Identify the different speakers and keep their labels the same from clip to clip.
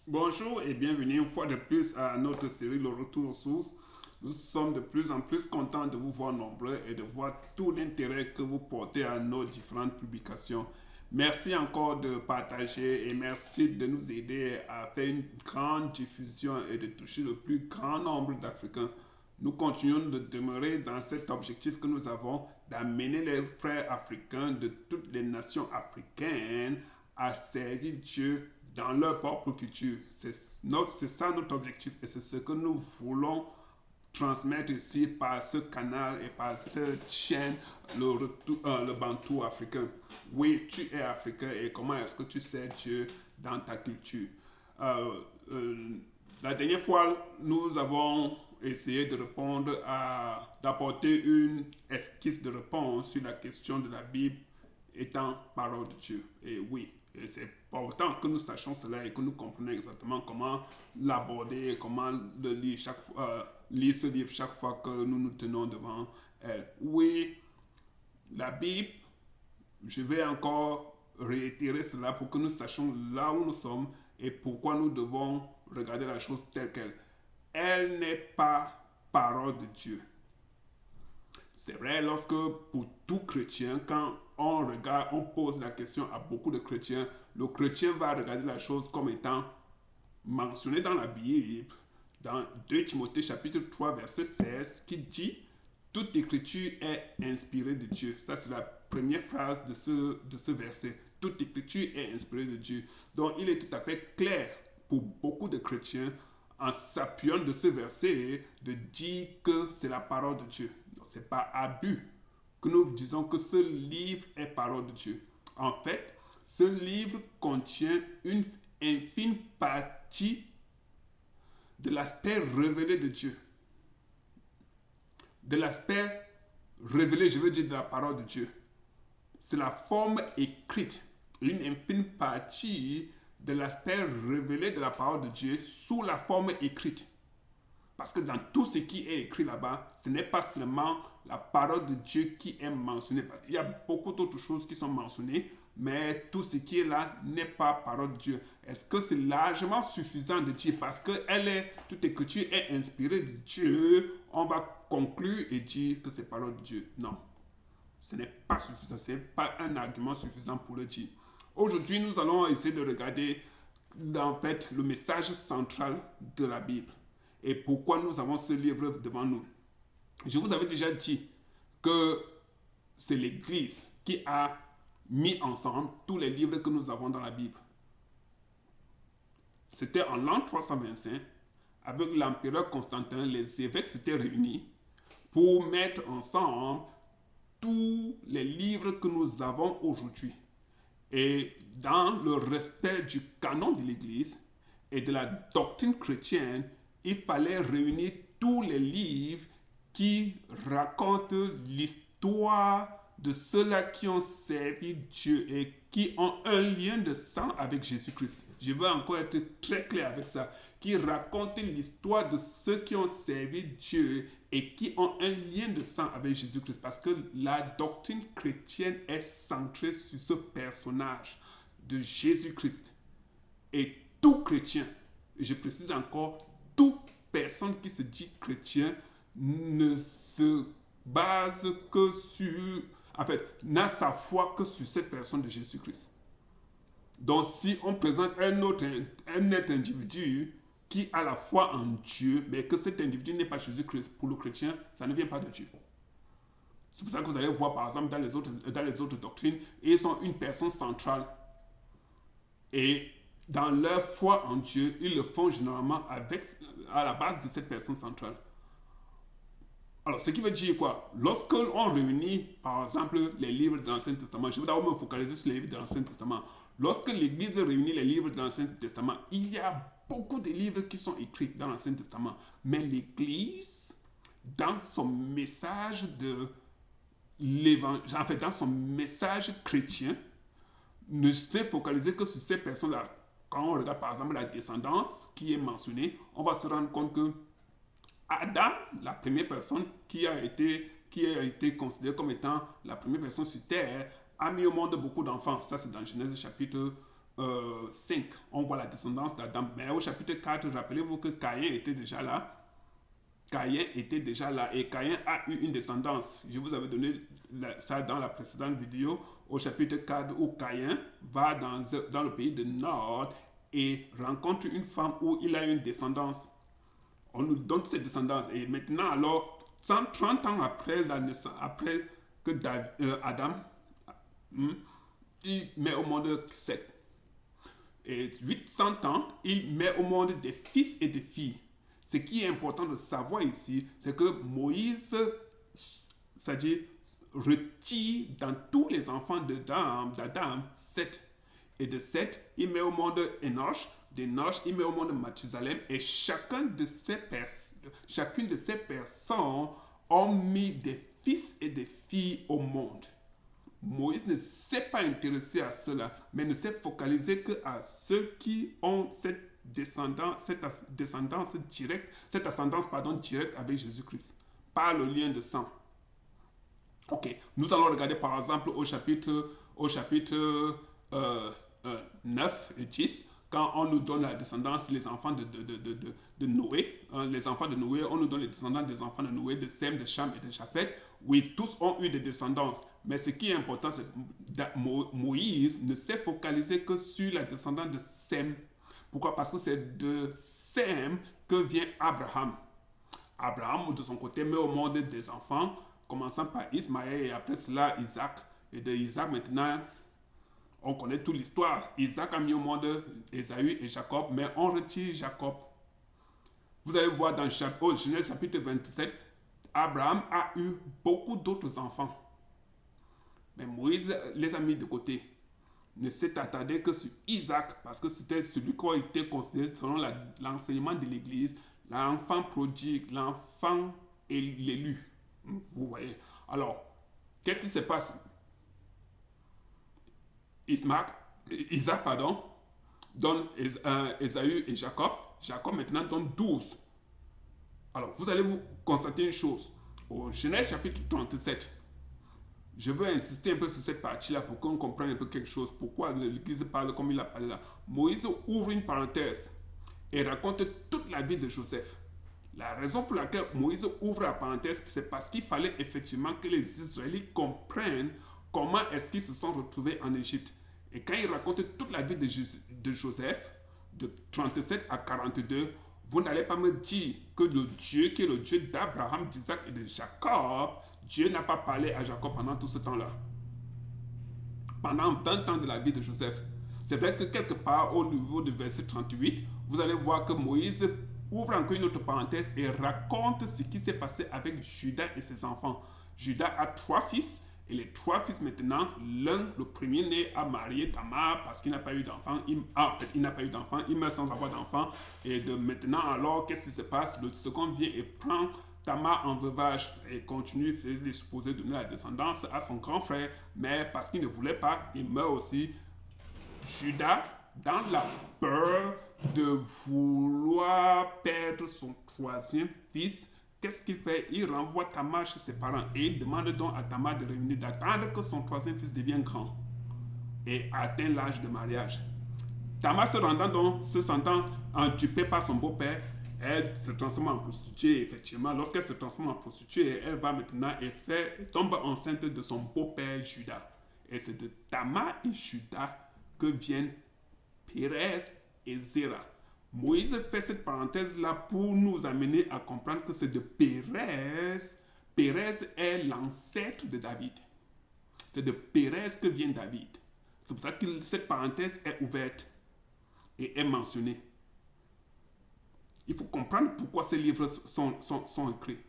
Speaker 1: Bonjour et bienvenue une fois de plus à notre série Le Retour aux sources. Nous sommes de plus en plus contents de vous voir nombreux et de voir tout l'intérêt que vous portez à nos différentes publications. Merci encore de partager et merci de nous aider à faire une grande diffusion et de toucher le plus grand nombre d'Africains. Nous continuons de demeurer dans cet objectif que nous avons d'amener les frères africains de toutes les nations africaines à servir Dieu dans leur propre culture. C'est ça notre objectif et c'est ce que nous voulons transmettre ici par ce canal et par cette chaîne, le Bantou africain. Oui, tu es africain et comment est-ce que tu sers Dieu dans ta culture? Euh, euh, la dernière fois, nous avons essayé de répondre d'apporter une esquisse de réponse sur la question de la Bible étant parole de Dieu. Et oui, et c'est important que nous sachions cela et que nous comprenions exactement comment l'aborder, comment le lire, lire ce livre chaque fois que nous nous tenons devant elle. Oui, la Bible, je vais encore réitérer cela pour que nous sachions là où nous sommes et pourquoi nous devons regarder la chose telle qu'elle. Elle n'est pas parole de Dieu. C'est vrai lorsque pour tout chrétien, quand on regarde, on pose la question à beaucoup de chrétiens, le chrétien va regarder la chose comme étant mentionnée dans la Bible, dans 2 Timothée chapitre 3 verset 16, qui dit toute écriture est inspirée de Dieu. Ça, c'est la première phrase de ce verset. Toute écriture est inspirée de Dieu. Donc, il est tout à fait clair pour beaucoup de chrétiens, en s'appuyant de ce verset, de dire que c'est la parole de Dieu. Ce n'est pas abus que nous disons que ce livre est parole de Dieu. En fait, ce livre contient une infime partie de l'aspect révélé de Dieu. De l'aspect révélé, je veux dire, de la parole de Dieu. C'est la forme écrite, une infime partie de l'aspect révélé de la parole de Dieu sous la forme écrite. Parce que dans tout ce qui est écrit là-bas, ce n'est pas seulement la parole de Dieu qui est mentionnée. Parce qu'il y a beaucoup d'autres choses qui sont mentionnées, mais tout ce qui est là n'est pas parole de Dieu. Est-ce que c'est largement suffisant de dire parce que toute écriture est inspirée de Dieu, on va conclure et dire que c'est parole de Dieu? Non, ce n'est pas suffisant, ce n'est pas un argument suffisant pour le dire. Aujourd'hui, nous allons essayer de regarder en fait le message central de la Bible et pourquoi nous avons ce livre devant nous. Je vous avais déjà dit que c'est l'Église qui a mis ensemble tous les livres que nous avons dans la Bible. C'était en l'an 325, avec l'empereur Constantin, les évêques s'étaient réunis pour mettre ensemble tous les livres que nous avons aujourd'hui. Et dans le respect du canon de l'Église et de la doctrine chrétienne, il fallait réunir tous les livres qui racontent l'histoire de ceux-là qui ont servi Dieu et qui ont un lien de sang avec Jésus-Christ. Je veux encore être très clair avec ça. Qui racontent l'histoire de ceux qui ont servi Dieu et qui ont un lien de sang avec Jésus-Christ. Parce que la doctrine chrétienne est centrée sur ce personnage de Jésus-Christ. Et tout chrétien, et je précise encore, toute personne qui se dit chrétien ne se base que sur, en fait, n'a sa foi que sur cette personne de Jésus-Christ. Donc si on présente un autre individu qui a la foi en Dieu, mais que cet individu n'est pas Jésus-Christ, pour le chrétien, ça ne vient pas de Dieu. C'est pour ça que vous allez voir, par exemple, dans les autres doctrines, ils sont une personne centrale. Et dans leur foi en Dieu, ils le font généralement à la base de cette personne centrale. Alors, ce qui veut dire quoi? Lorsque on réunit, par exemple, les livres de l'Ancien Testament, je vais d'abord me focaliser sur les livres de l'Ancien Testament. Lorsque l'Église réunit les livres de l'Ancien Testament, il y a beaucoup de livres qui sont écrits dans l'Ancien Testament. Mais l'Église, dans son message de l'évangile, en fait, dans son message chrétien, ne s'est focalisé que sur ces personnes-là. Quand on regarde par exemple la descendance qui est mentionnée, on va se rendre compte que Adam, la première personne qui a été considérée comme étant la première personne sur terre, a mis au monde beaucoup d'enfants. Ça, c'est dans Genèse chapitre 5, on voit la descendance d'Adam. Mais au chapitre 4, rappelez-vous que Caïn était déjà là. Caïn était déjà là et Caïn a eu une descendance. Je vous avais donné ça dans la précédente vidéo au chapitre 4 où Caïn va dans le pays de Nord et rencontre une femme où il a une descendance. On nous donne cette descendance. Et maintenant, alors, 130 ans après la naissance, après que Adam, il met au monde Seth. Et 800 ans, il met au monde des fils et des filles. Ce qui est important de savoir ici, c'est que Moïse, c'est-à-dire, retire dans tous les enfants d'Adam, Seth. Et de Seth, il met au monde Enoch. D'Enoch, il met au monde Mathusalem. Et chacune de ces personnes ont mis des fils et des filles au monde. Moïse ne s'est pas intéressé à cela, mais ne s'est focalisé qu'à ceux qui ont cette ascendance directe avec Jésus-Christ, par le lien de sang. Ok, nous allons regarder par exemple au chapitre 9 et 10, quand on nous donne la descendance, les enfants de Noé, les enfants de Noé, on nous donne les descendants des enfants de Noé, de Sem, de Cham et de Japheth. Oui, tous ont eu des descendances. Mais ce qui est important, c'est que Moïse ne s'est focalisé que sur la descendance de Sem. Pourquoi? Parce que c'est de Sem que vient Abraham. Abraham, de son côté, met au monde des enfants, commençant par Ismaël et après cela Isaac. Et de Isaac, maintenant, on connaît toute l'histoire. Isaac a mis au monde Ésaü et Jacob, mais on retire Jacob. Vous allez voir dans Genèse chapitre 27, Abraham a eu beaucoup d'autres enfants. Mais Moïse les a mis de côté. Ne s'est attardé que sur Isaac, parce que c'était celui qui a été considéré selon l'enseignement de l'Église, l'enfant prodigue, l'enfant l'élu. Vous voyez. Alors, qu'est-ce qui se passe? Isaac, donne Ésaü et Jacob. Jacob maintenant donne 12. Alors, vous allez vous constater une chose. Au Genèse chapitre 37, je veux insister un peu sur cette partie-là pour qu'on comprenne un peu quelque chose. Pourquoi l'Église parle comme il a parlé là. Moïse ouvre une parenthèse et raconte toute la vie de Joseph. La raison pour laquelle Moïse ouvre la parenthèse, c'est parce qu'il fallait effectivement que les Israélites comprennent comment est-ce qu'ils se sont retrouvés en Égypte. Et quand il raconte toute la vie de Joseph, de 37 à 42, vous n'allez pas me dire que le Dieu qui est le Dieu d'Abraham, d'Isaac et de Jacob, Dieu n'a pas parlé à Jacob pendant tout ce temps-là. Pendant 20 ans de la vie de Joseph. C'est vrai que quelque part au niveau du verset 38, vous allez voir que Moïse ouvre encore une autre parenthèse et raconte ce qui s'est passé avec Judas et ses enfants. Judas a 3 fils. Et les 3 fils maintenant, le premier né a marié Tamar parce qu'il n'a pas eu d'enfant. Il n'a pas eu d'enfant, il meurt sans avoir d'enfant. Et de maintenant, alors, qu'est-ce qui se passe? Le second vient et prend Tamar en veuvage et continue, il est supposé donner la descendance à son grand frère. Mais parce qu'il ne voulait pas, il meurt aussi. Judas, dans la peur de vouloir perdre son 3e fils, qu'est-ce qu'il fait? Il renvoie Tamar chez ses parents et il demande donc à Tamar de revenir, d'attendre que son 3e fils devienne grand et atteint l'âge de mariage. Tamar se sentant entubée par son beau-père, elle se transforme en prostituée, effectivement. Lorsqu'elle se transforme en prostituée, elle va maintenant et tombe enceinte de son beau-père Judas. Et c'est de Tamar et Judas que viennent Pérez et Zéra. Moïse fait cette parenthèse-là pour nous amener à comprendre que c'est de Pérez. Pérez est l'ancêtre de David. C'est de Pérez que vient David. C'est pour ça que cette parenthèse est ouverte et est mentionnée. Il faut comprendre pourquoi ces livres sont écrits.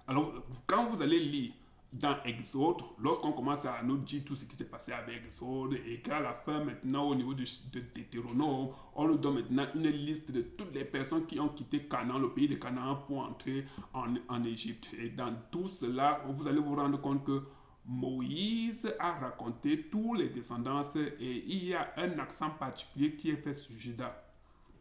Speaker 1: Alors, quand vous allez lire dans Exode, lorsqu'on commence à nous dire tout ce qui s'est passé avec Exode, et qu'à la fin, maintenant, au niveau de Deutéronome, on nous donne maintenant une liste de toutes les personnes qui ont quitté Canaan, le pays de Canaan, pour entrer en Égypte. Et dans tout cela, vous allez vous rendre compte que Moïse a raconté tous les descendances et il y a un accent particulier qui est fait sur Judas.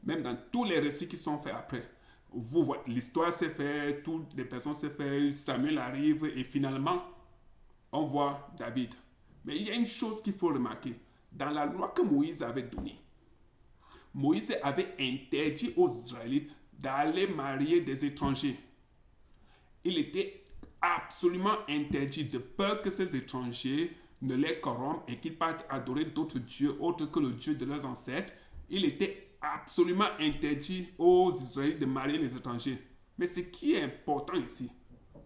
Speaker 1: Même dans tous les récits qui sont faits après. Vous voyez, l'histoire s'est faite, toutes les personnes s'est faites, Samuel arrive et finalement, on voit David. Mais il y a une chose qu'il faut remarquer. Dans la loi que Moïse avait donnée, Moïse avait interdit aux Israélites d'aller marier des étrangers. Il était absolument interdit de peur que ces étrangers ne les corrompent et qu'ils partent adorer d'autres dieux autres que le Dieu de leurs ancêtres. Il était absolument interdit aux Israélites de marier les étrangers. Mais ce qui est important ici,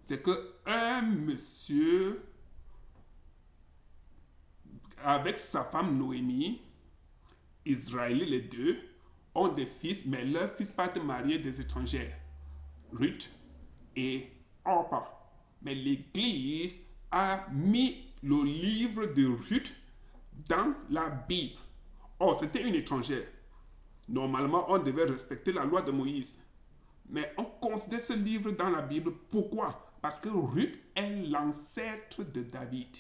Speaker 1: c'est qu'un monsieur, avec sa femme Noémie, Israélites les deux, ont des fils, mais leurs fils partent marier des étrangères, Ruth et Orpa. Mais l'Église a mis le livre de Ruth dans la Bible. Or, c'était une étrangère. Normalement, on devait respecter la loi de Moïse. Mais on considère ce livre dans la Bible. Pourquoi? Parce que Ruth est l'ancêtre de David.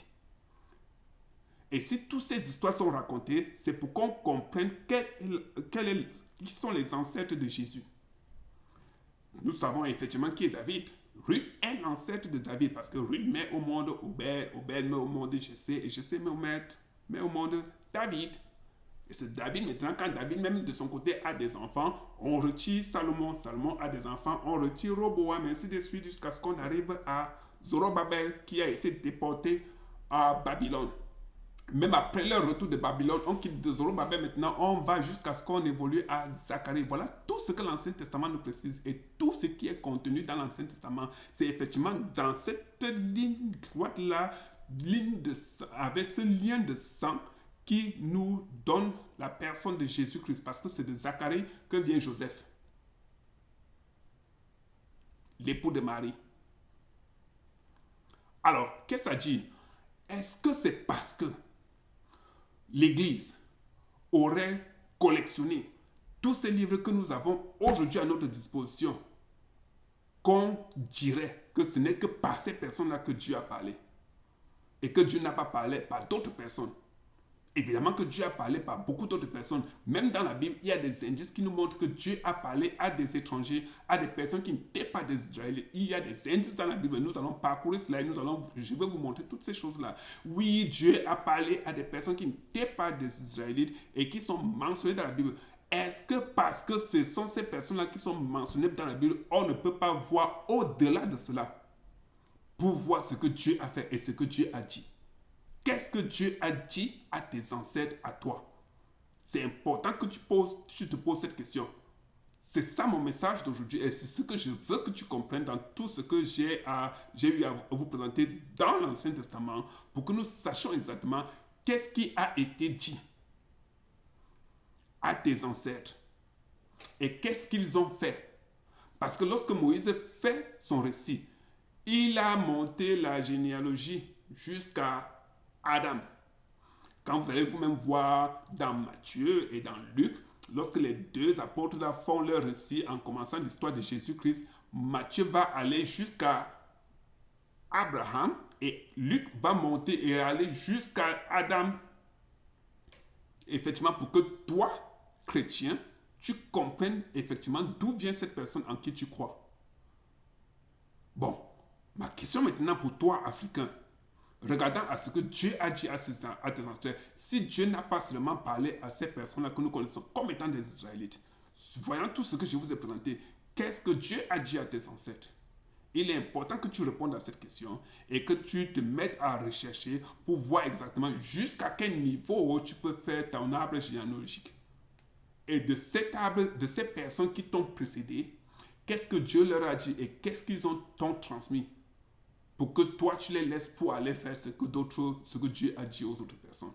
Speaker 1: Et si toutes ces histoires sont racontées, c'est pour qu'on comprenne qui sont les ancêtres de Jésus. Nous savons effectivement qui est David. Ruth est l'ancêtre de David parce que Ruth met au monde Obed, Obed met au monde Jessé, et Jessé met au monde David. Et c'est David maintenant, quand David même de son côté a des enfants, on retire Salomon, Salomon a des enfants, on retire Roboam, ainsi de suite jusqu'à ce qu'on arrive à Zorobabel qui a été déporté à Babylone. Même après leur retour de Babylone, on quitte de Zorobabel maintenant, on va jusqu'à ce qu'on évolue à Zacharie. Voilà tout ce que l'Ancien Testament nous précise et tout ce qui est contenu dans l'Ancien Testament. C'est effectivement dans cette ligne droite-là, avec ce lien de sang qui nous donne la personne de Jésus-Christ. Parce que c'est de Zacharie que vient Joseph, l'époux de Marie. Alors, qu'est-ce que ça dit? Est-ce que c'est parce que l'Église aurait collectionné tous ces livres que nous avons aujourd'hui à notre disposition qu'on dirait que ce n'est que par ces personnes-là que Dieu a parlé et que Dieu n'a pas parlé par d'autres personnes? Évidemment que Dieu a parlé par beaucoup d'autres personnes. Même dans la Bible, il y a des indices qui nous montrent que Dieu a parlé à des étrangers, à des personnes qui n'étaient pas des Israélites. Il y a des indices dans la Bible. Nous allons parcourir cela et je vais vous montrer toutes ces choses-là. Oui, Dieu a parlé à des personnes qui n'étaient pas des Israélites et qui sont mentionnées dans la Bible. Est-ce que parce que ce sont ces personnes-là qui sont mentionnées dans la Bible, on ne peut pas voir au-delà de cela pour voir ce que Dieu a fait et ce que Dieu a dit? Qu'est-ce que Dieu a dit à tes ancêtres, à toi? C'est important que tu te poses cette question. C'est ça mon message d'aujourd'hui et c'est ce que je veux que tu comprennes dans tout ce que j'ai eu à vous présenter dans l'Ancien Testament pour que nous sachions exactement qu'est-ce qui a été dit à tes ancêtres et qu'est-ce qu'ils ont fait. Parce que lorsque Moïse fait son récit, il a monté la généalogie jusqu'à Adam. Quand vous allez vous-même voir dans Matthieu et dans Luc, lorsque les deux apôtres là font leur récit en commençant l'histoire de Jésus-Christ, Matthieu va aller jusqu'à Abraham et Luc va monter et aller jusqu'à Adam. Effectivement, pour que toi, chrétien, tu comprennes effectivement d'où vient cette personne en qui tu crois. Bon, ma question maintenant pour toi, Africain, regardant à ce que Dieu a dit à tes ancêtres, si Dieu n'a pas seulement parlé à ces personnes-là que nous connaissons comme étant des Israélites, voyant tout ce que je vous ai présenté, qu'est-ce que Dieu a dit à tes ancêtres? Il est important que tu répondes à cette question et que tu te mettes à rechercher pour voir exactement jusqu'à quel niveau tu peux faire ton arbre généalogique. Et de cet arbre, de ces personnes qui t'ont précédé, qu'est-ce que Dieu leur a dit et qu'est-ce qu'ils t'ont transmis? Pour que toi, tu les laisses pour aller faire ce que Dieu a dit aux autres personnes.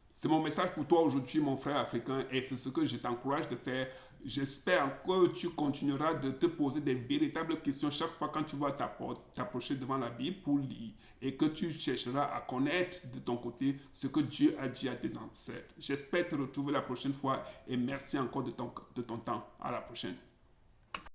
Speaker 1: C'est mon message pour toi aujourd'hui, mon frère africain, et c'est ce que je t'encourage de faire. J'espère que tu continueras de te poser des véritables questions chaque fois quand tu vas t'approcher devant la Bible pour lire, et que tu chercheras à connaître de ton côté ce que Dieu a dit à tes ancêtres. J'espère te retrouver la prochaine fois, et merci encore de ton temps. À la prochaine.